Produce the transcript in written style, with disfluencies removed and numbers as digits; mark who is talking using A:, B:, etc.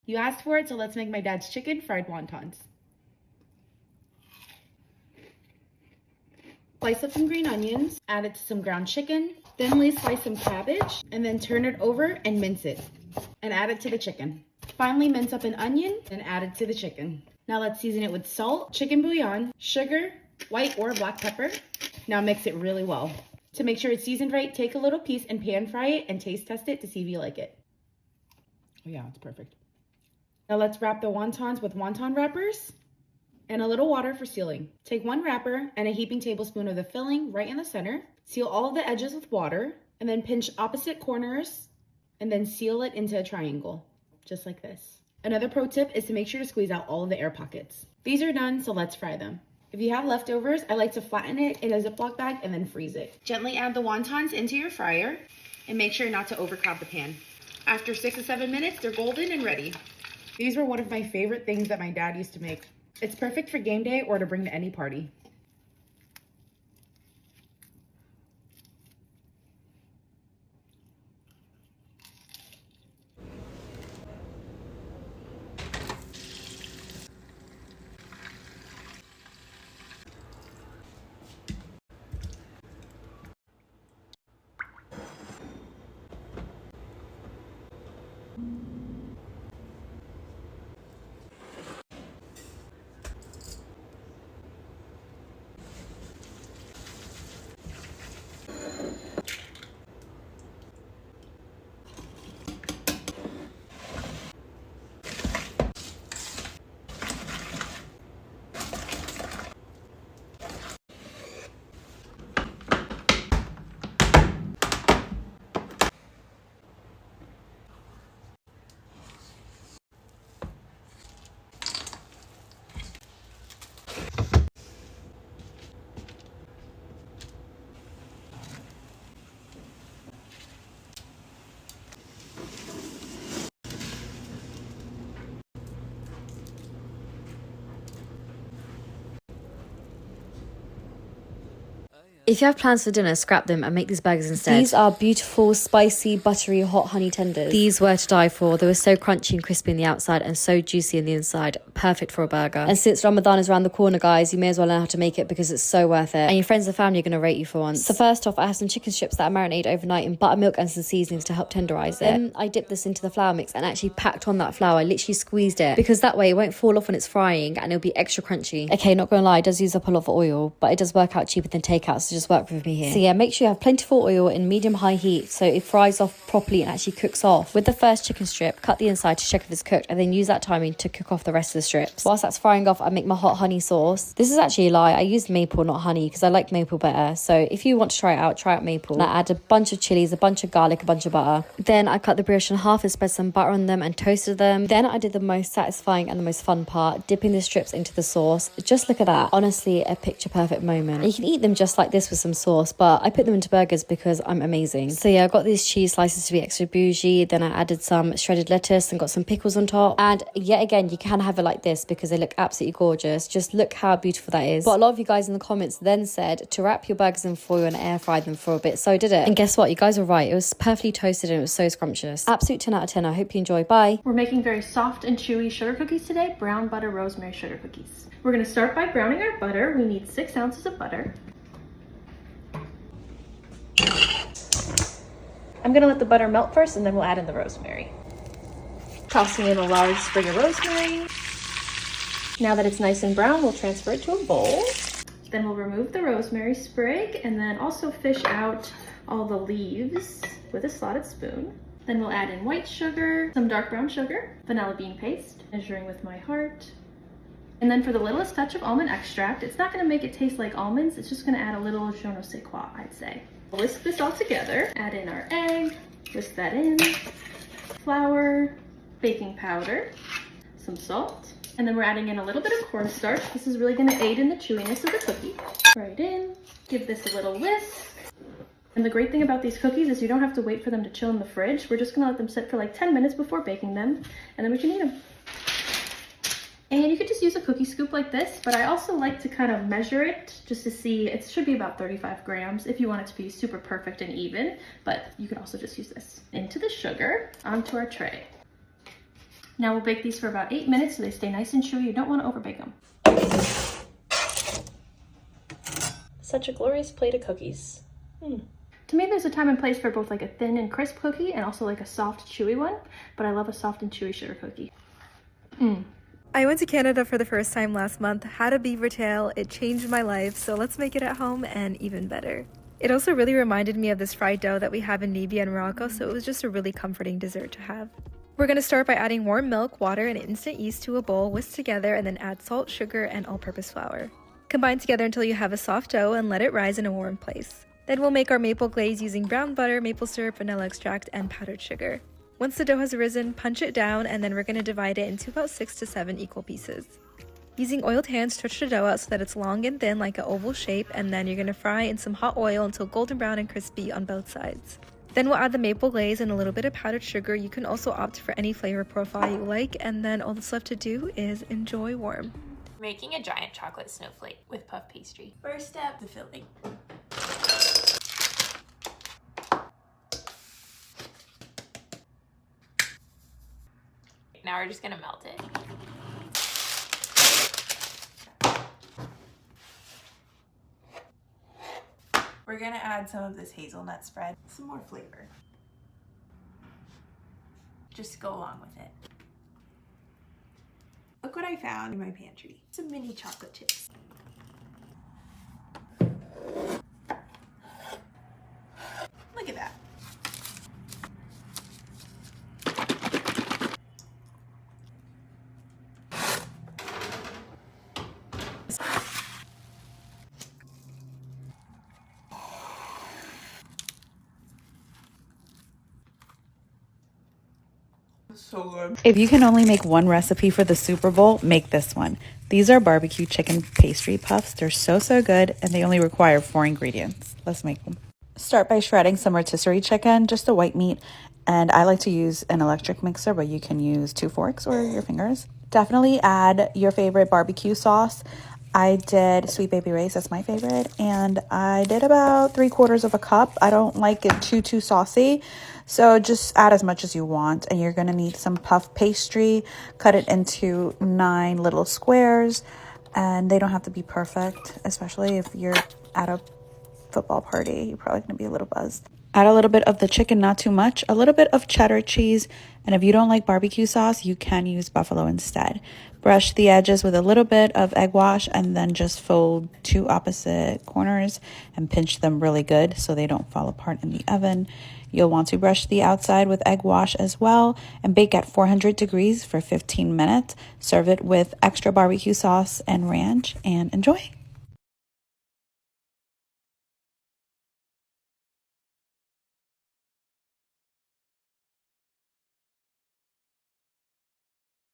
A: You asked for it, so let's make my dad's chicken fried wontons. Slice up some green onions, add it to some ground chicken, thinly slice some cabbage, and then turn it over and mince it, and add it to the chicken. Finally, mince up an onion and add it to the chicken. Now let's season it with salt, chicken bouillon, sugar, white or black pepper. Now mix it really well. To make sure it's seasoned right, take a little piece and pan fry it and taste test it to see if you like it. Oh yeah, it's perfect. Now let's wrap the wontons with wonton wrappers and a little water for sealing. Take one wrapper and a heaping tablespoon of the filling right in the center. Seal all of the edges with water and then pinch opposite corners and then seal it into a triangle, just like this. Another pro tip is to make sure to squeeze out all of the air pockets. These are done, so let's fry them. If you have leftovers, I like to flatten it in a Ziploc bag and then freeze it. Gently add the wontons into your fryer and make sure not to overcrowd the pan. After 6 to 7 minutes, they're golden and ready. These were one of my favorite things that my dad used to make. It's perfect for game day or to bring to any party.
B: If you have plans for dinner, scrap them and make these burgers instead. These are beautiful, spicy, buttery, hot honey tenders. These were to die for. They were so crunchy and crispy on the outside and so juicy on the inside. Perfect for a burger. And since Ramadan is around the corner, guys, you may as well learn how to make it because it's so worth it. And your friends and family are going to rate you for once. So first off, I have some chicken strips that I marinated overnight in buttermilk and some seasonings to help tenderize it. Then I dipped this into the flour mix and actually packed on that flour. I literally squeezed it because that way it won't fall off when it's frying and it'll be extra crunchy. Okay, not gonna lie, it does use up a lot of oil, but it does work out cheaper than takeout, so just work with me here. So yeah, make sure you have plentiful oil in medium-high heat so it fries off properly and actually cooks off. With the first chicken strip, cut the inside to check if it's cooked and then use that timing to cook off the rest of the strips. Whilst that's frying off, I make my hot honey sauce. This is actually a lie. I used maple, not honey, because I like maple better. So if you want to try out maple. And I add a bunch of chilies, a bunch of garlic, a bunch of butter. Then I cut the brioche in half and spread some butter on them and toasted them. Then I did the most satisfying and the most fun part, dipping the strips into the sauce. Just look at that. Honestly, a picture perfect moment. And you can eat them just like this with some sauce, but I put them into burgers because I'm amazing. So yeah, I got these cheese slices to be extra bougie. Then I added some shredded lettuce and got some pickles on top. And yet again, you can have it like this because they look absolutely gorgeous. Just look how beautiful that is. But a lot of you guys in the comments then said to wrap your burgers in foil and air fry them for a bit. So I did it. And guess what? You guys were right. It was perfectly toasted and it was so scrumptious. Absolute 10 out of 10. I hope you enjoy. Bye.
C: We're making very soft and chewy sugar cookies today. Brown butter rosemary sugar cookies. We're going to start by browning our butter. We need 6 ounces of butter. I'm gonna let the butter melt first and then we'll add in the rosemary. Tossing in a large sprig of rosemary. Now that it's nice and brown, we'll transfer it to a bowl. Then we'll remove the rosemary sprig and then also fish out all the leaves with a slotted spoon. Then we'll add in white sugar, some dark brown sugar, vanilla bean paste, measuring with my heart. And then for the littlest touch of almond extract, it's not gonna make it taste like almonds, it's just gonna add a little je ne sais quoi, I'd say. Whisk this all together, add in our egg, whisk that in, flour, baking powder, some salt, and then we're adding in a little bit of cornstarch. This is really gonna aid in the chewiness of the cookie. Right in, give this a little whisk. And the great thing about these cookies is you don't have to wait for them to chill in the fridge. We're just gonna let them sit for like 10 minutes before baking them, and then we can eat them. And you could just use a cookie scoop like this, but I also like to kind of measure it just to see. It should be about 35 grams if you want it to be super perfect and even, but you can also just use this. Into the sugar, onto our tray. Now we'll bake these for about 8 minutes so they stay nice and chewy. You don't want to overbake them. Such a glorious plate of cookies. To me, there's a time and place for both like a thin and crisp cookie and also like a soft, chewy one, but I love a soft and chewy sugar cookie.
D: I went to Canada for the first time last month, had a beaver tail, it changed my life, so let's make it at home and even better. It also really reminded me of this fried dough that we have in Libya and Morocco, so it was just a really comforting dessert to have. We're going to start by adding warm milk, water, and instant yeast to a bowl, whisk together, and then add salt, sugar, and all-purpose flour. Combine together until you have a soft dough and let it rise in a warm place. Then we'll make our maple glaze using brown butter, maple syrup, vanilla extract, and powdered sugar. Once the dough has risen, punch it down, and then we're going to divide it into about 6 to 7 equal pieces. Using oiled hands, stretch the dough out so that it's long and thin like an oval shape, and then you're going to fry in some hot oil until golden brown and crispy on both sides. Then we'll add the maple glaze and a little bit of powdered sugar. You can also opt for any flavor profile you like, and then all that's left to do is enjoy warm.
E: Making a giant chocolate snowflake with puff pastry. First step, the filling. Now we're just gonna melt it. We're gonna add some of this hazelnut spread, some more flavor. Just go along with it. Look what I found in my pantry. Some mini chocolate chips. Look at that. So good.
F: If you can only make one recipe for the Super Bowl, make this one. These are barbecue chicken pastry puffs. They're so good, and they only require 4 ingredients. Let's make them. Start by shredding some rotisserie chicken, just the white meat, and I like to use an electric mixer, but you can use 2 forks or your fingers. Definitely add your favorite barbecue sauce. I did Sweet Baby Ray's, that's my favorite, and I did about 3/4 of a cup. I don't like it too saucy, so just add as much as you want. And you're gonna need some puff pastry. Cut it into 9 little squares, and they don't have to be perfect, especially if you're at a football party. You're probably gonna be a little buzzed. Add a little bit of the chicken, not too much, a little bit of cheddar cheese, and if you don't like barbecue sauce, you can use buffalo instead. Brush the edges with a little bit of egg wash, and then just fold 2 opposite corners and pinch them really good so they don't fall apart in the oven. You'll want to brush the outside with egg wash as well and bake at 400 degrees for 15 minutes. Serve it with extra barbecue sauce and ranch and enjoy.